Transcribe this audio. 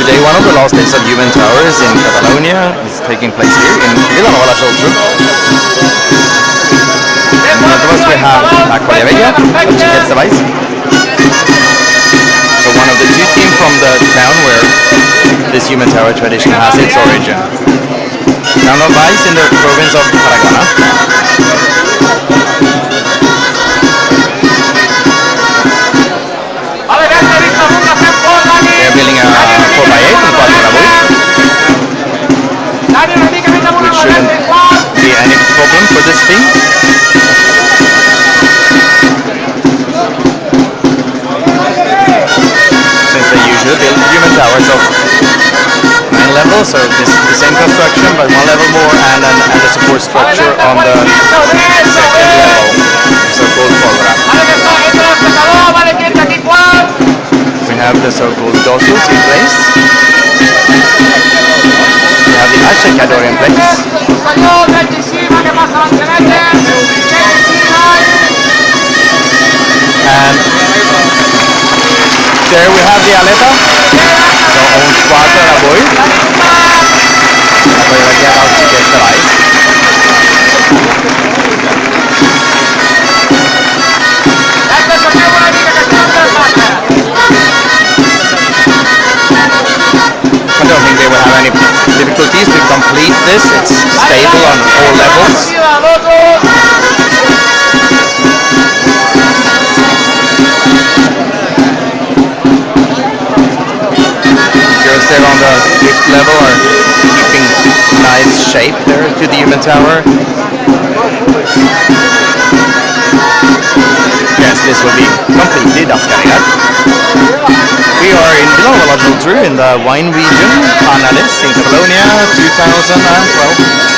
Today, one of the last days of Human Towers in Catalonia is taking place here in Vilanova. In front of us we have La Collavella, which gets the vice. So one of the two teams from the town where this Human Tower tradition has its origin. Town of Vice in the province of Tarragona. They're building a 4x8 in Quadrabuy, which shouldn't be any problem for this team. Since they usually build human towers of 9 levels, so this is the same construction but one level more, and a support structure on the second level, so-called program. We have the so-called dosos in place. We have the achecador in place. And there we have the aleta, so on Quadrabuy. We're about to get the ice. I don't think they will have any difficulties to complete this. It's stable on all levels. Girls there on the 5th level are keeping nice shape there to the human tower. Yes, this will be completely Daskaringar. We are in Vilanova in the wine region, Analyst in Catalonia 2012.